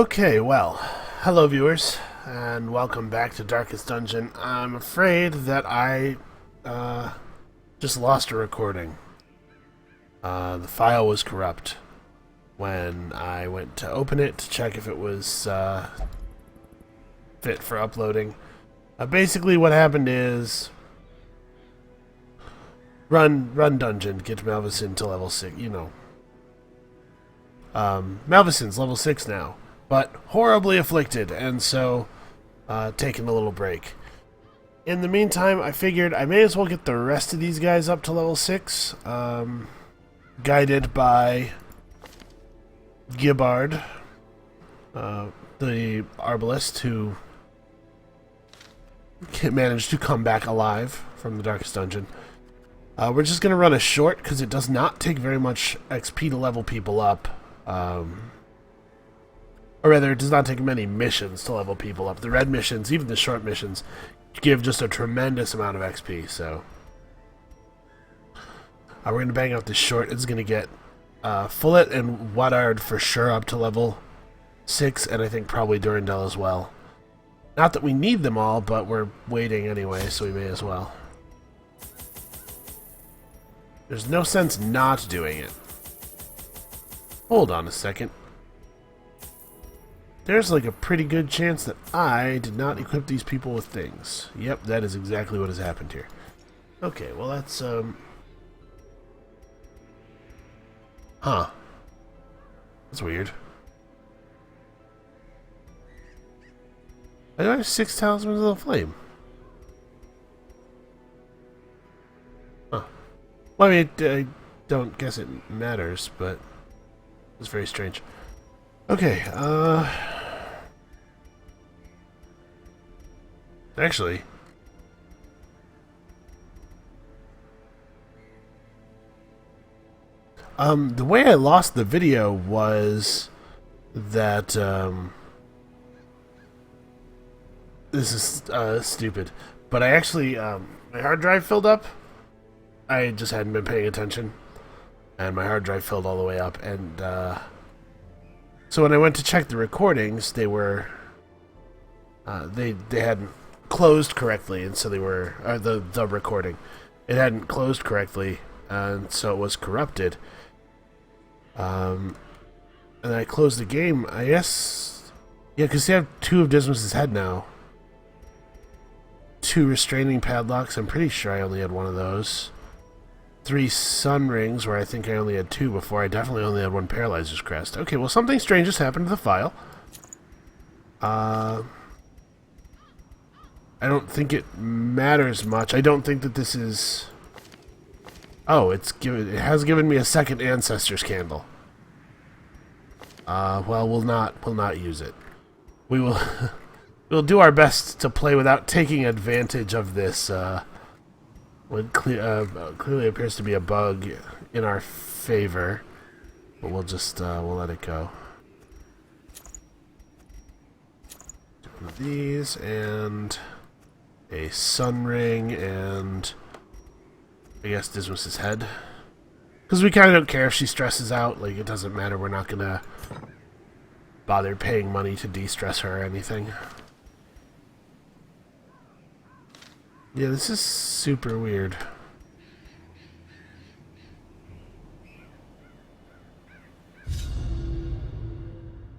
Okay, well, hello viewers, and welcome back to Darkest Dungeon. I'm afraid that I just lost a recording. The file was corrupt when I went to open it to check if it was fit for uploading. Basically what happened is run dungeon, get Malvison to level 6, you know. Malvison's level 6 now, but horribly afflicted, and so taking a little break. In the meantime, I figured I may as well get the rest of these guys up to level 6, guided by Gibbard, the arbalist who managed to come back alive from the Darkest Dungeon. We're just going to run a short, because it does not take very much XP to level people up. Or rather, it does not take many missions to level people up. The red missions, even the short missions, give just a tremendous amount of XP, so... we're going to bang out this short. It's going to get Fullet and Wadard for sure up to level 6, and I think probably Durandal as well. Not that we need them all, but we're waiting anyway, so we may as well. There's no sense not doing it. Hold on a second. There's like a pretty good chance that I did not equip these people with things. Yep, that is exactly what has happened here. Okay, well that's, Huh. That's weird. I have 6 talismans of the flame. Huh. Well, I mean, I don't guess it matters, but it's very strange. Okay, actually... the way I lost the video was that, this is, stupid. But I actually, my hard drive filled up. I just hadn't been paying attention. And my hard drive filled all the way up, and, so when I went to check the recordings, they were, they hadn't closed correctly, and so they were, the recording. It hadn't closed correctly, and so it was corrupted. And I closed the game, I guess, yeah, because they have 2 of Dismas's head now. 2 restraining padlocks, I'm pretty sure I only had 1 of those. 3 sun rings, where I think I only had 2 before. I definitely only had 1 paralyzer's crest. Okay, well, something strange has happened to the file. I don't think it matters much. I don't think that this is... Oh, it has given me a second ancestor's candle. Well, we'll not use it. We will we'll do our best to play without taking advantage of this what clearly appears to be a bug in our favor, but we'll just we'll let it go. One of these and a sun ring and I guess Dismas's head. Because we kind of don't care if she stresses out. Like, it doesn't matter. We're not going to bother paying money to de-stress her or anything. Yeah, this is super weird.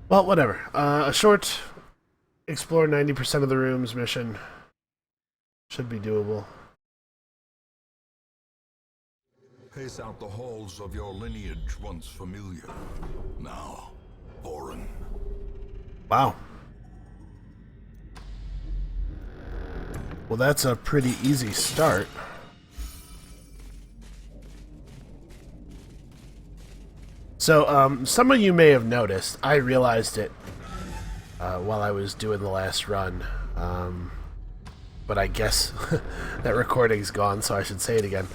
Well, whatever. A short explore 90% of the rooms mission should be doable. Pace out the halls of your lineage once familiar. Now, foreign. Wow. Well, that's a pretty easy start. So, some of you may have noticed, I realized it while I was doing the last run. But I guess that recording's gone, so I should say it again.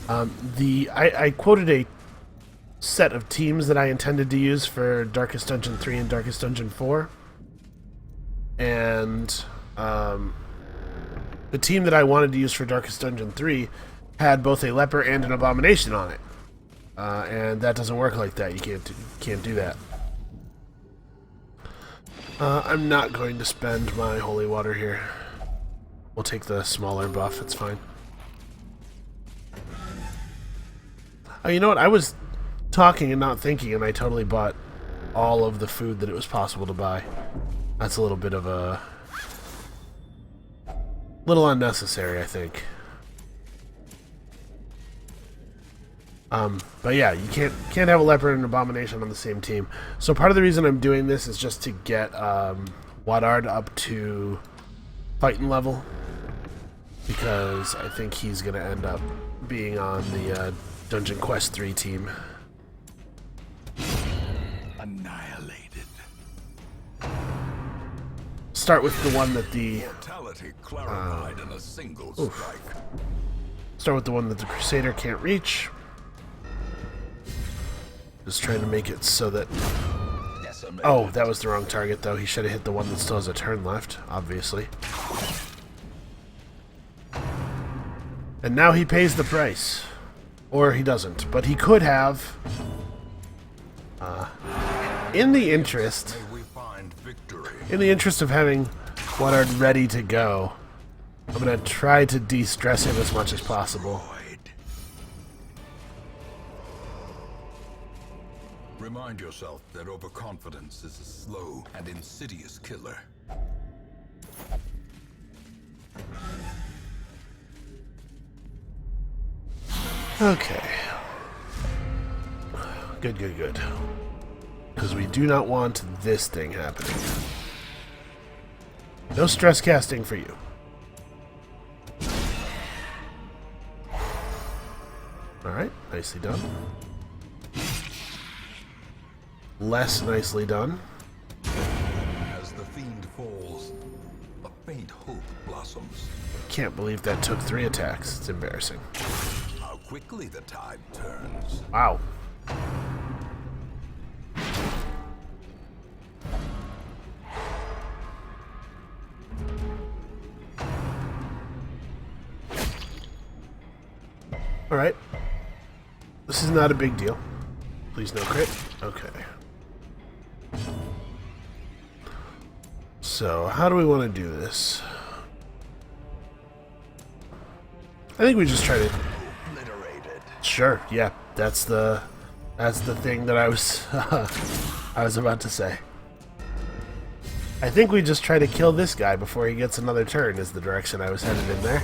I quoted a set of teams that I intended to use for Darkest Dungeon 3 and Darkest Dungeon 4. And the team that I wanted to use for Darkest Dungeon 3 had both a leper and an abomination on it. And that doesn't work like that. You can't do that. I'm not going to spend my holy water here. We'll take the smaller buff, it's fine. Oh, you know what? I was talking and not thinking, and I totally bought all of the food that it was possible to buy. That's a little bit of a... little unnecessary, I think. But yeah, you can't have a leopard and an abomination on the same team. So part of the reason I'm doing this is just to get Wadard up to fighting level, because I think he's gonna end up being on the Dungeon Quest 3 team. Annihilated. Start with the one that the Mortality clarified in a single strike. start with the one that the Crusader can't reach. Just trying to make it so that... Oh, that was the wrong target, though. He should have hit the one that still has a turn left, obviously. And now he pays the price. Or he doesn't. But he could have... in the interest of having Wadard ready to go, I'm going to try to de-stress him as much as possible. Remind yourself that overconfidence is a slow and insidious killer. Okay. Good, good, good. Because we do not want this thing happening. No stress casting for you. Alright, nicely done. Less nicely done. As the fiend falls, a faint hope blossoms. Can't believe that took 3 attacks. It's embarrassing. How quickly the tide turns. Wow. Alright. This is not a big deal. Please no crit. Okay. So, how do we want to do this? I think we just try to... Obliterated. Sure, yeah. That's the thing that I was I was about to say. I think we just try to kill this guy before he gets another turn is the direction I was headed in there.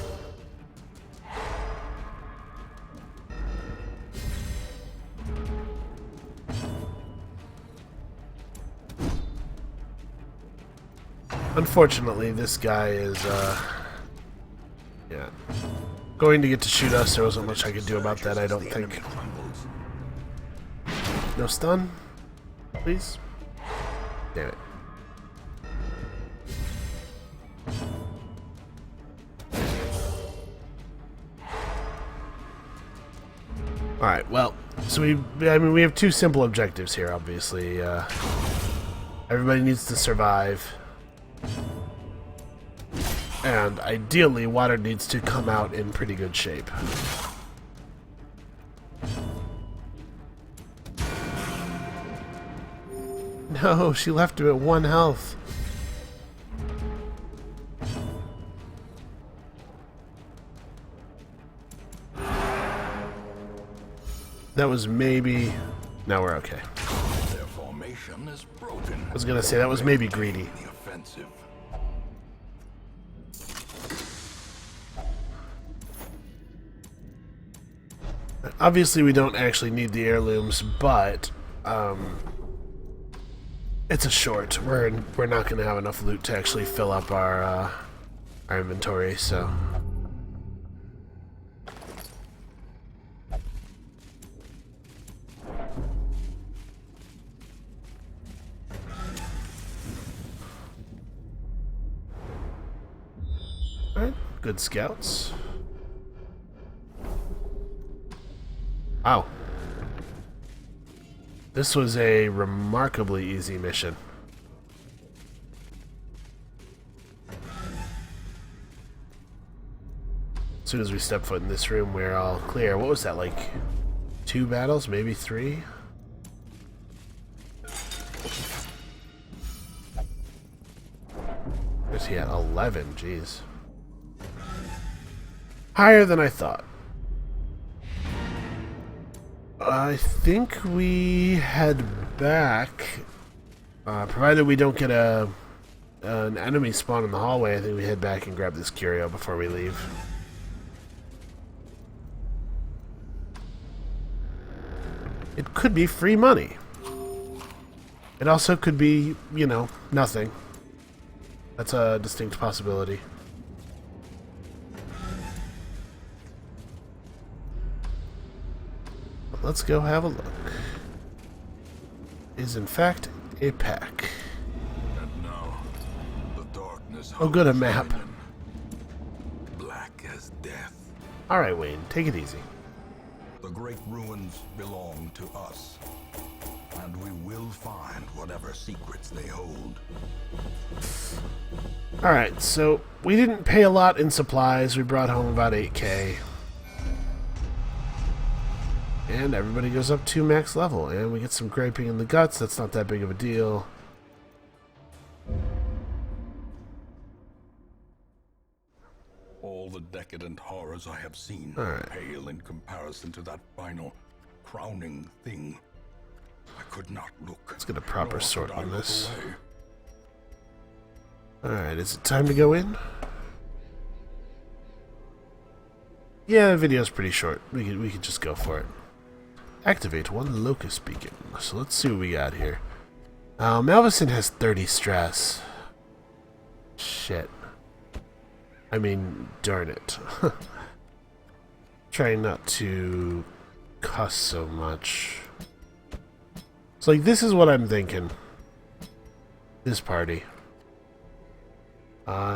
Unfortunately, this guy is, yeah, going to get to shoot us. There wasn't much I could do about that, I don't think. No stun? Please? Damn it. Alright, well, so we have 2 simple objectives here, obviously. Everybody needs to survive. And ideally, water needs to come out in pretty good shape. No, she left him at 1 health. That was maybe... Now we're okay. Their formation is broken. I was gonna say, that was maybe greedy. The offensive. Obviously, we don't actually need the heirlooms, but it's a short. We're not going to have enough loot to actually fill up our inventory, so. All right, good scouts. Wow. This was a remarkably easy mission. As soon as we step foot in this room, we're all clear. What was that, like 2 battles? Maybe 3? is he at? 11, jeez. Higher than I thought. I think we head back, provided we don't get an enemy spawn in the hallway. I think we head back and grab this curio before we leave. It could be free money. It also could be, you know, nothing. That's a distinct possibility. Let's go have a look. Is in fact a pack. And now, the darkness Oh good, a map. black as death. Alright, Wayne, take it easy. The great ruins belong to us, and we will find whatever secrets they hold. Alright, so we didn't pay a lot in supplies. We brought home about 8k. And everybody goes up to max level, and we get some griping in the guts. That's not that big of a deal. All the decadent horrors I have seen Alright. pale in comparison to that final, crowning thing. I could not look. Let's get a proper nor sort could I on look this. away. Alright, is it time to go in? Yeah, the video's pretty short. We could just go for it. Activate one locust beacon. So let's see what we got here. Malvison has 30 stress. Shit. I mean, darn it. Trying not to cuss so much. So, like, this is what I'm thinking. This party.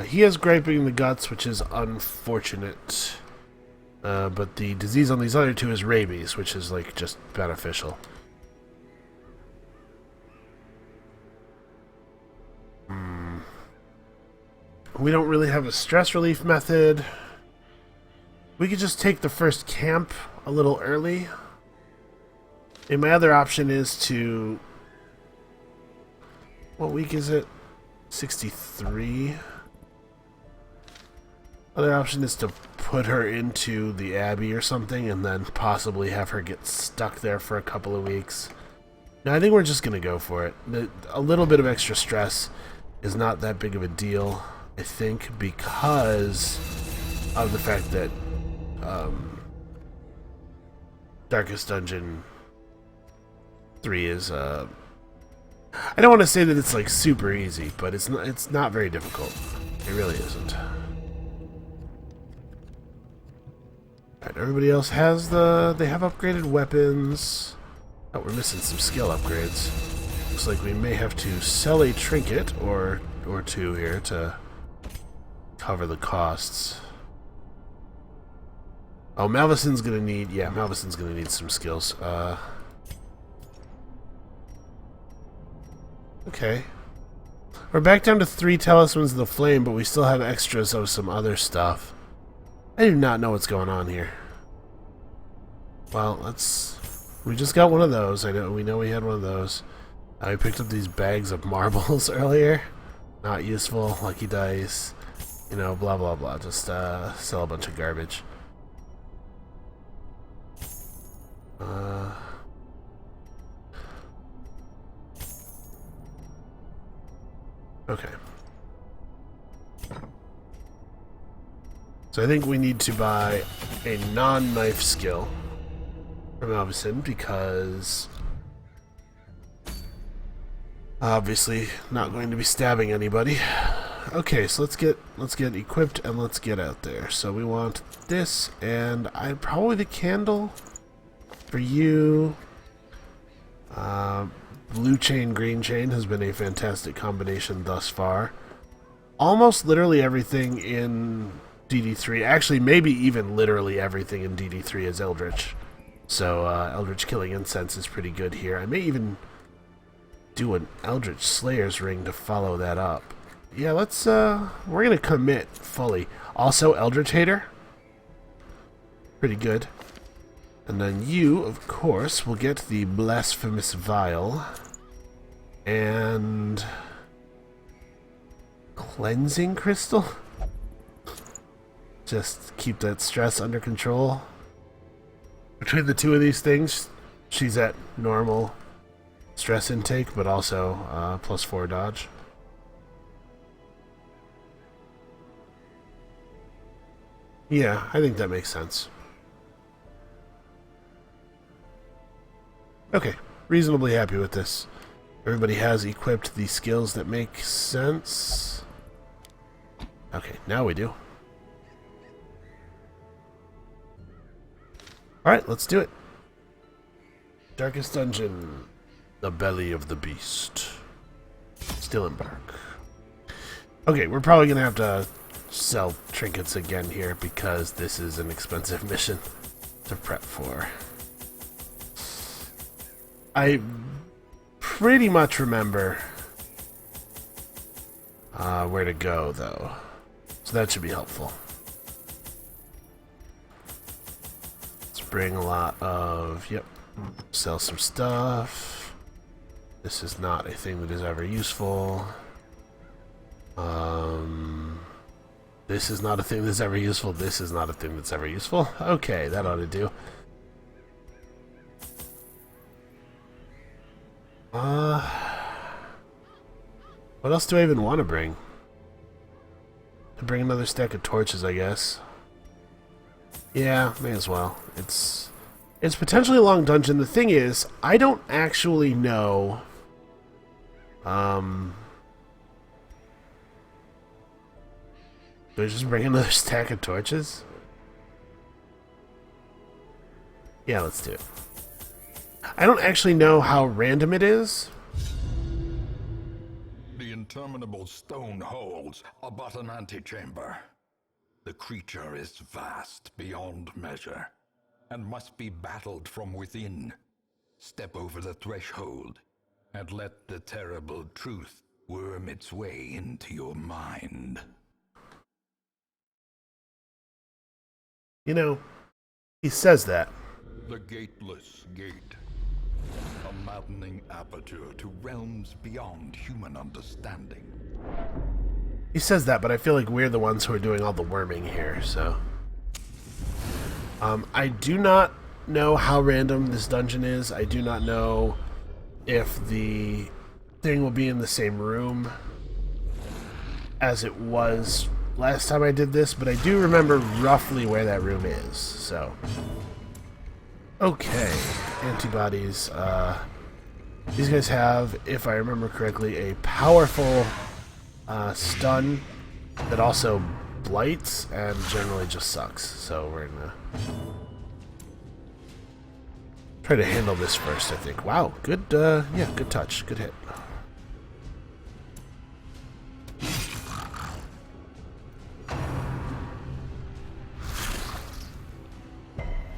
He has griping in the guts, which is unfortunate. But the disease on these other two is rabies, which is, like, just beneficial. We don't really have a stress relief method. We could just take the first camp a little early. And my other option is to... What week is it? 63. Other option is to put her into the Abbey or something and then possibly have her get stuck there for a couple of weeks. No, I think we're just going to go for it. A little bit of extra stress is not that big of a deal, I think, because of the fact that Darkest Dungeon 3 is... I don't want to say that it's like super easy, but it's not very difficult. It really isn't. Alright, everybody else has they have upgraded weapons. Oh, we're missing some skill upgrades. Looks like we may have to sell a trinket or two here to cover the costs. Oh, Malvison's gonna need some skills. Okay. We're back down to 3 Talismans of the Flame, but we still have extras of some other stuff. I do not know what's going on here. Well, we just got one of those. We know we had one of those. I picked up these bags of marbles earlier. Not useful. Lucky dice. You know, blah blah blah. Just sell a bunch of garbage. Okay. So I think we need to buy a non-knife skill from Malvison because obviously not going to be stabbing anybody. Okay, so let's get equipped and let's get out there. So we want this and probably the candle for you. Blue chain, green chain has been a fantastic combination thus far. Almost literally everything in DD3, actually maybe even literally everything in DD3 is Eldritch. So Eldritch Killing Incense is pretty good here. I may even do an Eldritch Slayer's Ring to follow that up. Yeah, we're gonna commit fully. Also Eldritch Hater, pretty good. And then you, of course, will get the Blasphemous Vial. And cleansing crystal. Just keep that stress under control. Between the two of these things, she's at normal stress intake, but also +4 dodge. Yeah, I think that makes sense. Okay, reasonably happy with this. Everybody has equipped the skills that make sense. Okay, now we do. Alright, let's do it. Darkest Dungeon. The Belly of the Beast. Still embark. Okay, we're probably going to have to sell trinkets again here because this is an expensive mission to prep for. I pretty much remember where to go, though. So that should be helpful. Let's bring a lot of... Yep. Sell some stuff. This is not a thing that is ever useful. This is not a thing that's ever useful. This is not a thing that's ever useful. Okay, that ought to do. What else do I even want to bring? To bring another stack of torches, I guess. Yeah, may as well. It's potentially a long dungeon. The thing is, I don't actually know. Do I just bring another stack of torches? Yeah, let's do it. I don't actually know how random it is. The interminable stone holds are but an antechamber. The creature is vast beyond measure, and must be battled from within. Step over the threshold, and let the terrible truth worm its way into your mind. You know, he says that. The gateless gate. A maddening aperture to realms beyond human understanding. He says that, but I feel like we're the ones who are doing all the worming here, so... I do not know how random this dungeon is. I do not know if the thing will be in the same room as it was last time I did this, but I do remember roughly where that room is, so... Okay, antibodies. These guys have, if I remember correctly, a powerful stun that also blights and generally just sucks. So we're gonna try to handle this first, I think. Wow, good, yeah, good touch, good hit.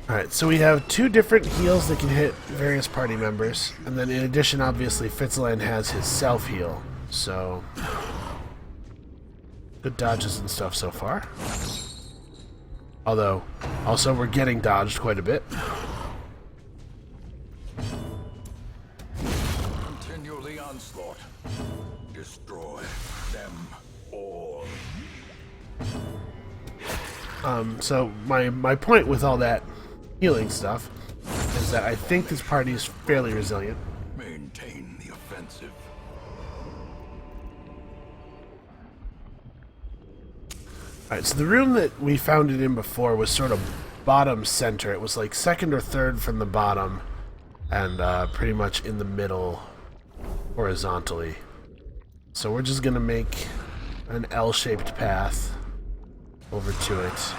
Alright, so we have two different heals that can hit various party members, and then in addition, obviously, Fitzalan has his self-heal, so... Good dodges and stuff so far. Although, also we're getting dodged quite a bit. Continue the onslaught. Destroy them all. So my point with all that healing stuff is that I think this party is fairly resilient. Maintain the offensive. Alright, so the room that we found it in before was sort of bottom center. It was like second or third from the bottom and pretty much in the middle horizontally. So we're just gonna make an L-shaped path over to it.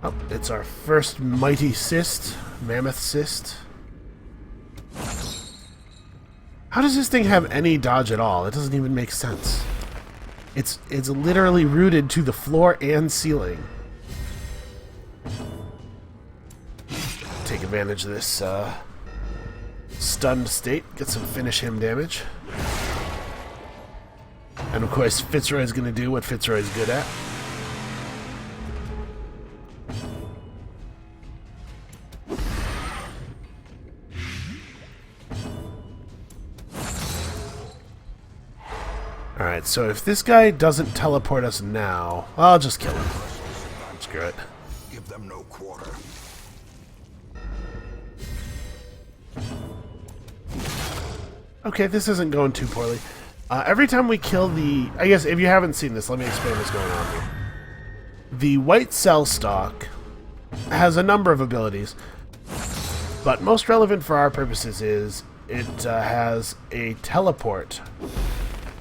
Oh, it's our first mighty cyst, mammoth cyst. How does this thing have any dodge at all? It doesn't even make sense. It's literally rooted to the floor and ceiling. Take advantage of this stunned state, get some finish him damage. And of course, Fitzroy's gonna do what Fitzroy's good at. Alright, so if this guy doesn't teleport us now, I'll just kill him. Screw it. Give them no quarter. Okay, this isn't going too poorly. Every time we kill the... I guess if you haven't seen this, let me explain what's going on here. The white cell stalk has a number of abilities, but most relevant for our purposes is it has a teleport.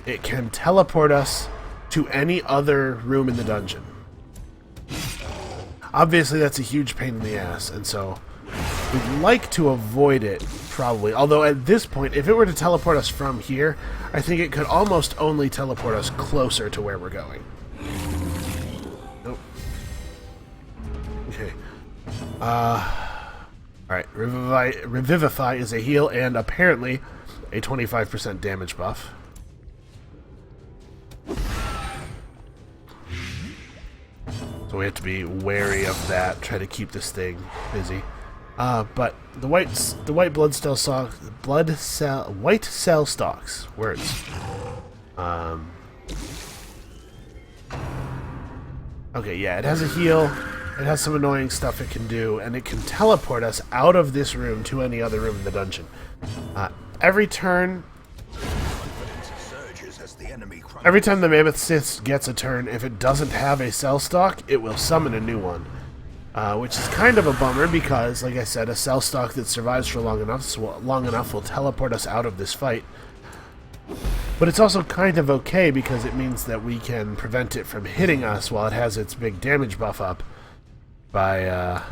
It can teleport us to any other room in the dungeon. Obviously, that's a huge pain in the ass, and so we'd like to avoid it, probably. Although at this point, if it were to teleport us from here, I think it could almost only teleport us closer to where we're going. Nope. Okay. Alright, Revivify is a heal and apparently a 25% damage buff. So we have to be wary of that, try to keep this thing busy. But the white cell stalks, words. Okay, yeah, it has a heal. It has some annoying stuff it can do, and it can teleport us out of this room to any other room in the dungeon. Every turn, every time the Mammoth Sith gets a turn, if it doesn't have a cell stalk, it will summon a new one. Which is kind of a bummer because, like I said, a cell stalk that survives for long enough will teleport us out of this fight. But it's also kind of okay because it means that we can prevent it from hitting us while it has its big damage buff up by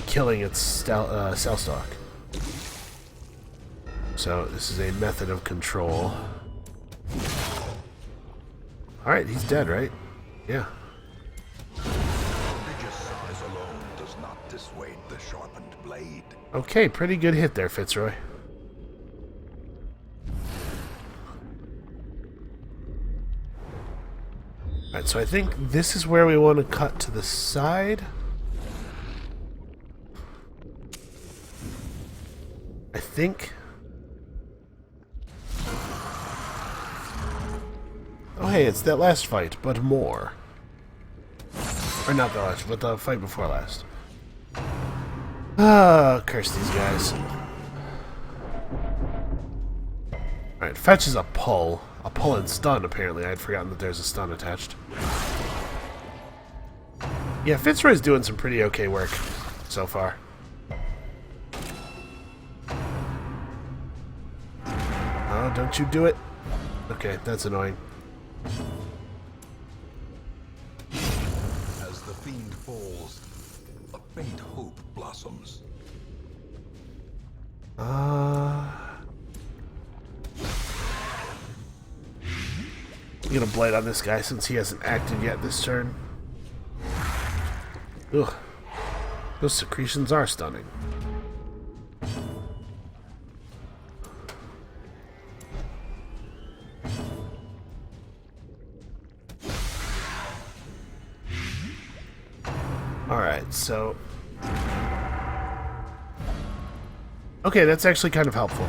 killing its cell stalk. So this is a method of control. Alright, he's dead, right? Yeah. Prodigious size alone does not dissuade the sharpened blade. Okay, pretty good hit there, Fitzroy. Alright, so I think this is where we want to cut to the side. I think. Oh hey, it's that last fight, but more. Or not the last, but the fight before last. Ah, curse these guys. Alright, fetch is a pull. A pull and stun, apparently. I had forgotten that there's a stun attached. Yeah, Fitzroy's doing some pretty okay work so far. Oh, don't you do it. Okay, that's annoying. As the fiend falls, a faint hope blossoms. I'm gonna blight on this guy since he hasn't acted yet this turn. Ugh. Those secretions are stunning. Alright, so... Okay, that's actually kind of helpful.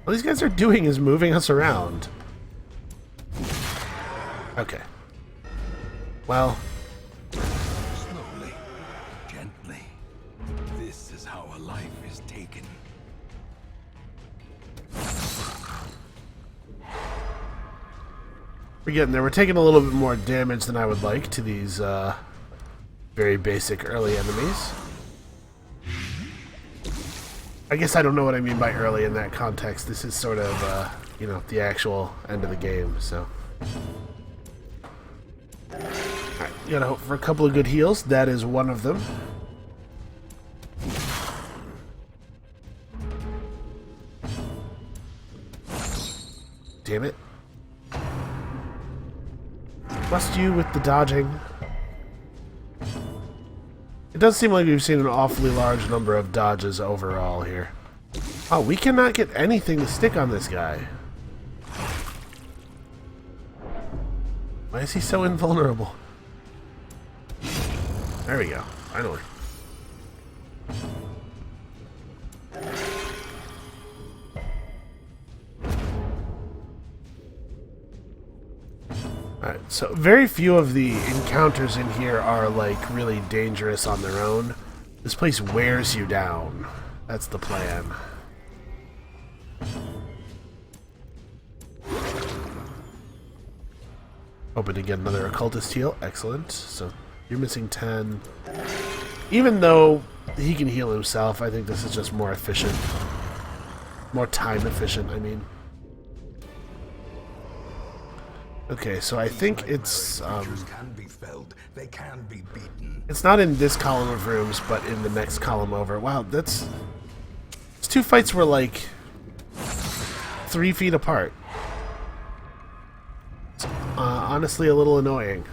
All these guys are doing is moving us around. Okay. Well... Slowly, gently. This is how a life is taken. We're getting there. We're taking a little bit more damage than I would like to these very basic early enemies. I guess I don't know what I mean by early in that context. This is sort of, you know, the actual end of the game, so... Alright, gotta hope for a couple of good heals. That is one of them. Damn it. Must you with the dodging. It does seem like we've seen an awfully large number of dodges overall here. Oh, we cannot get anything to stick on this guy. Why is he so invulnerable? There we go. Finally. Alright, so very few of the encounters in here are, like, really dangerous on their own. This place wears you down. That's the plan. Hoping to get another occultist heal. Excellent. So, you're missing 10. Even though he can heal himself, I think this is just more efficient. More time efficient, I mean. Okay, so I think it's it's not in this column of rooms, but in the next column over. Wow, these two fights were like 3 feet apart. It's, honestly, a little annoying.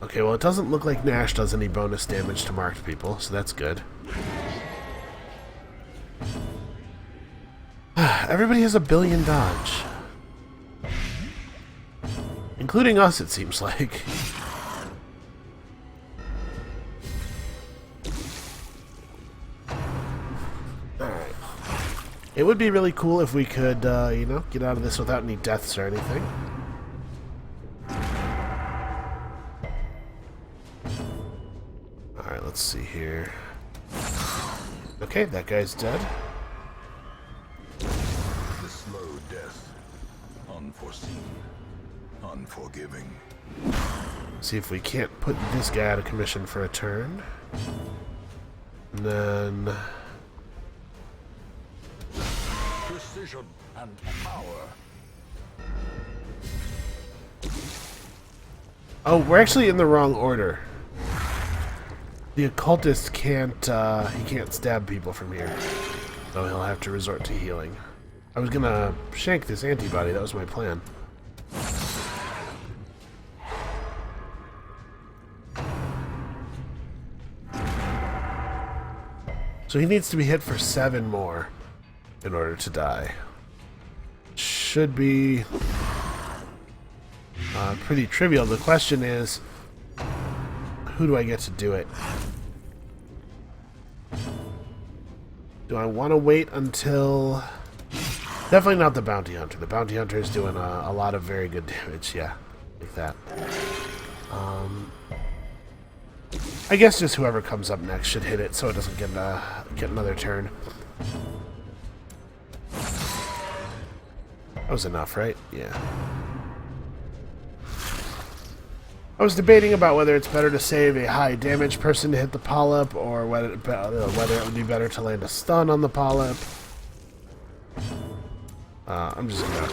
Okay, well, it doesn't look like Nash does any bonus damage to marked people, so that's good. Everybody has a billion dodge. Including us, it seems like. Alright. It would be really cool if we could, you know, get out of this without any deaths or anything. Alright, let's see here. Okay, that guy's dead. Unforeseen, unforgiving. See if we can't put this guy out of commission for a turn. And then... Precision and power. Oh, we're actually in the wrong order. The occultist can't, he can't stab people from here. So he'll have to resort to healing. I was gonna shank this antibody, that was my plan. So he needs to be hit for 7 more in order to die. Should be pretty trivial. The question is, who do I get to do it? Do I want to wait until... Definitely not the bounty hunter. The bounty hunter is doing a lot of very good damage. Yeah, like that. I guess just whoever comes up next should hit it so it doesn't get another turn. That was enough, right? Yeah. I was debating about whether it's better to save a high damage person to hit the polyp, or whether it would be better to land a stun on the polyp. I'm just gonna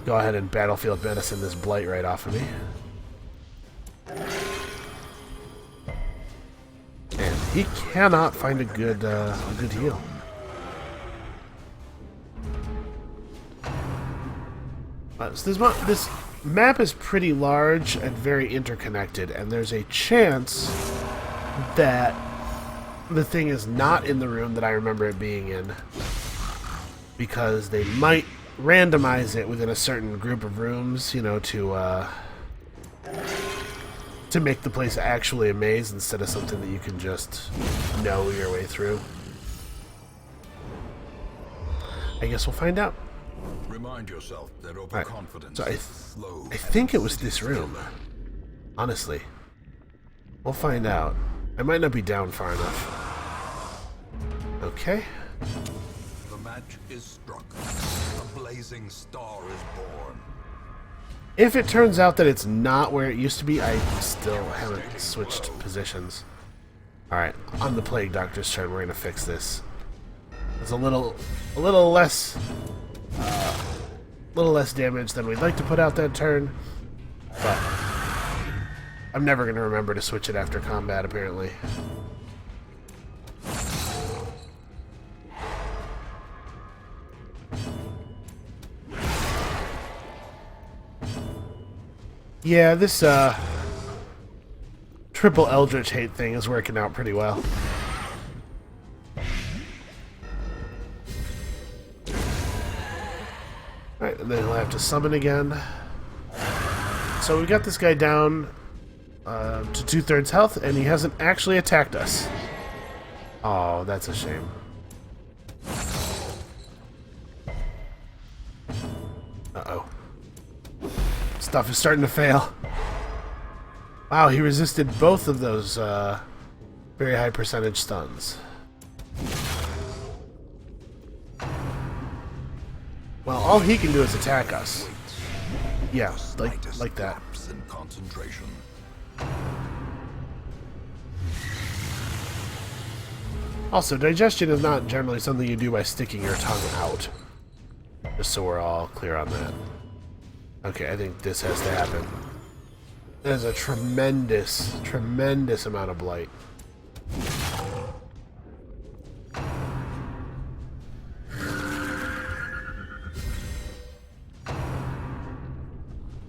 go ahead and battlefield medicine this blight right off of me. And he cannot find a good heal. So this map is pretty large and very interconnected, and there's a chance that the thing is not in the room that I remember it being in, because they might randomize it within a certain group of rooms, you know, to make the place actually a maze instead of something that you can just know your way through. I guess we'll find out. Remind yourself that overconfidence Right. So is slow. I think it was this room. Honestly. We'll find out. I might not be down far enough. Okay. The match is struck. A blazing star is born. If it turns out that it's not where it used to be, I still haven't switched positions. Alright, on the Plague Doctor's turn, we're gonna fix this. It's a little less damage than we'd like to put out that turn, but I'm never gonna remember to switch it after combat, apparently. Yeah, this triple Eldritch Hate thing is working out pretty well. Alright, and then he'll have to summon again. So we got this guy down to 2/3 health, and he hasn't actually attacked us. Oh, that's a shame. Stuff is starting to fail. Wow, he resisted both of those very high percentage stuns. Well, all he can do is attack us. Yeah, like that. In concentration. Also, digestion is not generally something you do by sticking your tongue out. Just so we're all clear on that. Okay, I think this has to happen. There's a tremendous amount of blight.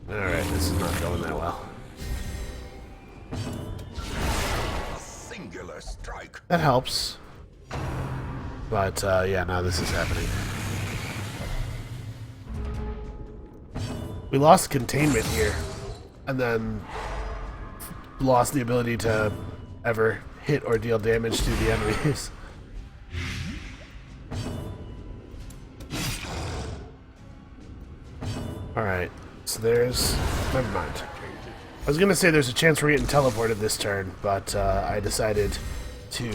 Alright, this is not going that well. A singular strike. That helps. But, yeah, now this is happening. We lost containment here. And then lost the ability to ever hit or deal damage to the enemies. Alright, so there's... never mind. I was gonna say there's a chance we're getting teleported this turn, but I decided to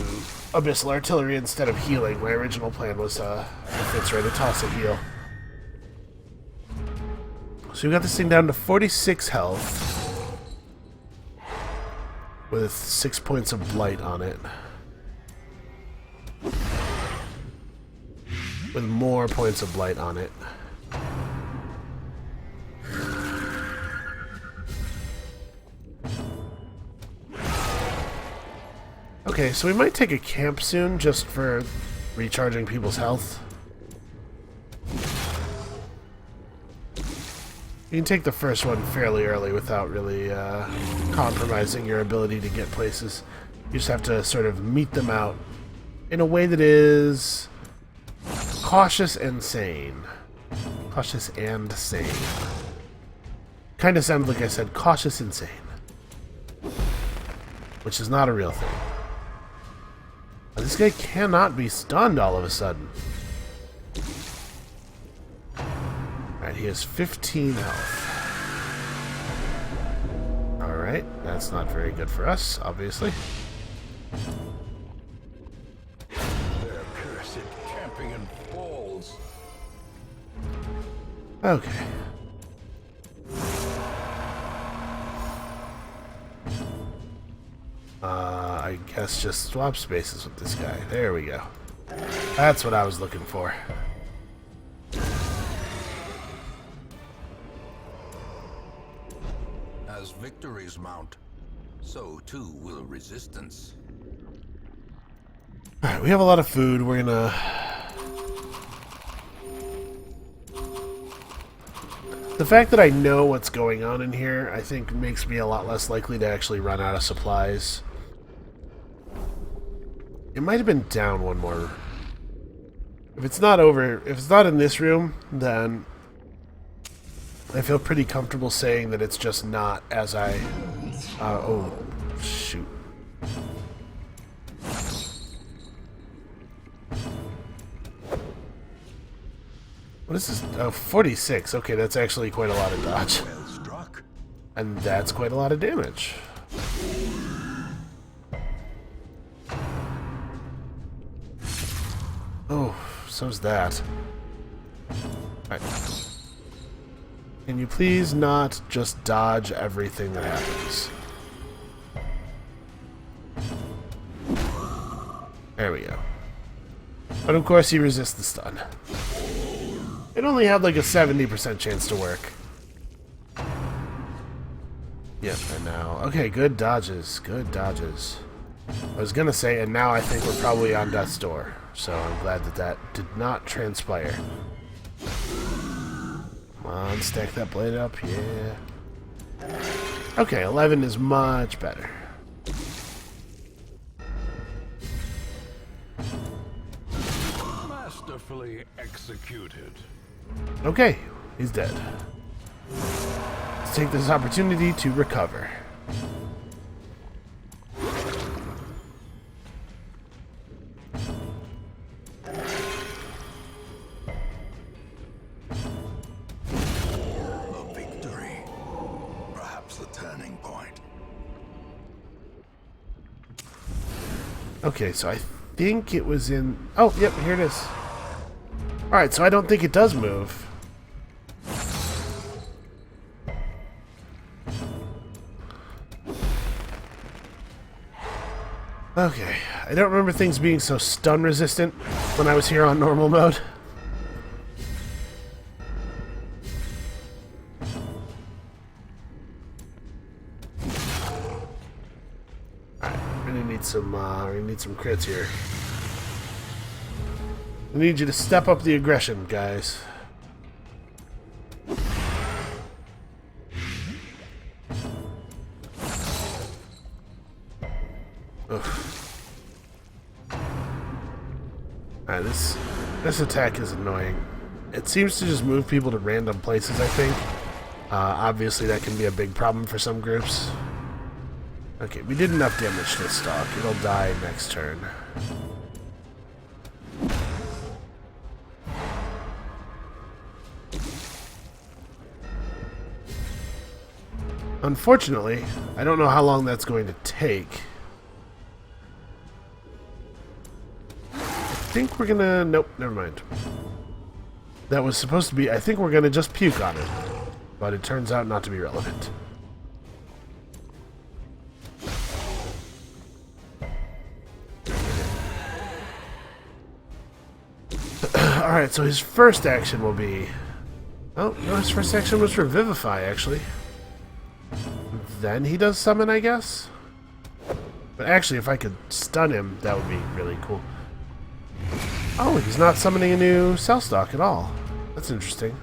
Abyssal Artillery instead of healing. My original plan was if it's ready to toss a heal. So we got this thing down to 46 health with 6 points of blight on it. With more points of blight on it. Okay, so we might take a camp soon just for recharging people's health. You can take the first one fairly early without really compromising your ability to get places. You just have to sort of meet them out in a way that is cautious and sane. Cautious and sane. Kind of sounded like I said cautious and sane. Which is not a real thing. This guy cannot be stunned all of a sudden. Alright, he has 15 health. Alright, that's not very good for us, obviously. Their cursed champion falls. Okay. I guess just swap spaces with this guy. There we go. That's what I was looking for. As victories mount, so too will resistance. Alright, we have a lot of food. We're gonna... The fact that I know what's going on in here, I think makes me a lot less likely to actually run out of supplies. It might have been down one more. If it's not in this room, then I feel pretty comfortable saying that it's just not as I... oh, shoot. What is this? Oh, 46. Okay, that's actually quite a lot of dodge. Well struck. And that's quite a lot of damage. Oh, so's that. Alright. Can you please not just dodge everything that happens? There we go. But of course he resists the stun. It only had like a 70% chance to work. Yep, and now... Okay, good dodges. Good dodges. I was gonna say, and now I think we're probably on death's door. So I'm glad that that did not transpire. Come on, stack that blade up, yeah. Okay, 11 is much better. Masterfully executed. Okay, he's dead. Let's take this opportunity to recover. Okay, so I think it was in... Oh, yep, here it is. Alright, so I don't think it does move. Okay, I don't remember things being so stun resistant when I was here on normal mode. Alright, we need some crits here. I need you to step up the aggression, guys. Alright, this attack is annoying. It seems to just move people to random places, I think. Obviously that can be a big problem for some groups. Okay, we did enough damage to this stock. It'll die next turn. Unfortunately, I don't know how long that's going to take. I think we're gonna... Nope, never mind. That was supposed to be... I think we're gonna just puke on it. But it turns out not to be relevant. Alright, so his first action will be... Oh, no, his first action was Revivify, actually. Then he does summon, I guess? But actually, if I could stun him, that would be really cool. Oh, he's not summoning a new cell stock at all. That's interesting.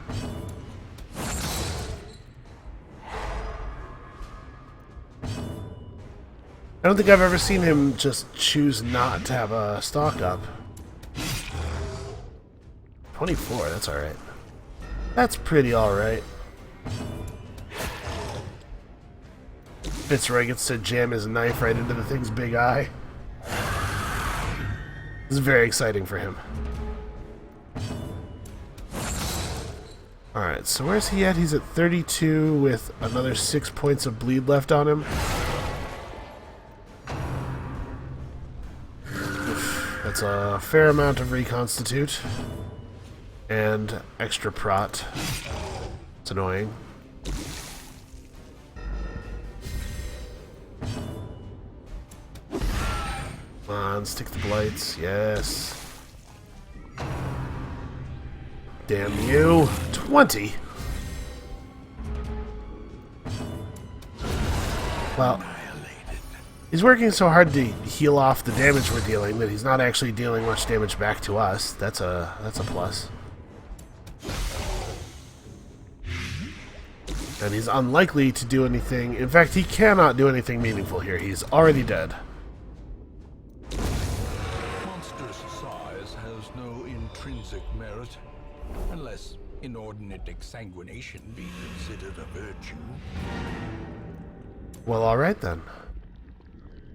I don't think I've ever seen him just choose not to have a stock up. 24, that's alright. That's pretty alright. Fitzroy gets to jam his knife right into the thing's big eye. This is very exciting for him. Alright, so where's he at? He's at 32 with another 6 points of bleed left on him. That's a fair amount of reconstitute. And extra prot. It's annoying. Come on, stick the blights. Yes. Damn you. 20? Well, he's working so hard to heal off the damage we're dealing that he's not actually dealing much damage back to us. That's a plus. And he's unlikely to do anything. In fact, he cannot do anything meaningful here. He's already dead. Monstrous size has no intrinsic merit, unless inordinate exsanguination be considered a virtue. Well, alright then.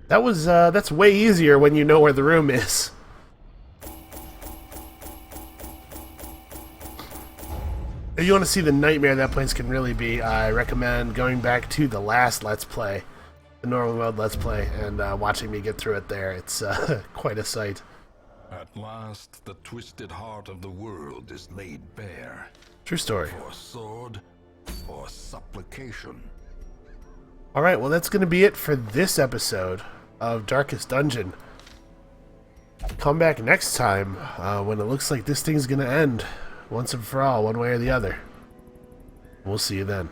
That was, that's way easier when you know where the room is. If you want to see the nightmare that place can really be, I recommend going back to the last Let's Play, the normal mode Let's Play, and watching me get through it there. It's quite a sight. At last, the twisted heart of the world is laid bare. True story. For sword or supplication. Alright, well that's going to be it for this episode of Darkest Dungeon. Come back next time when it looks like this thing's going to end once and for all, one way or the other. We'll see you then.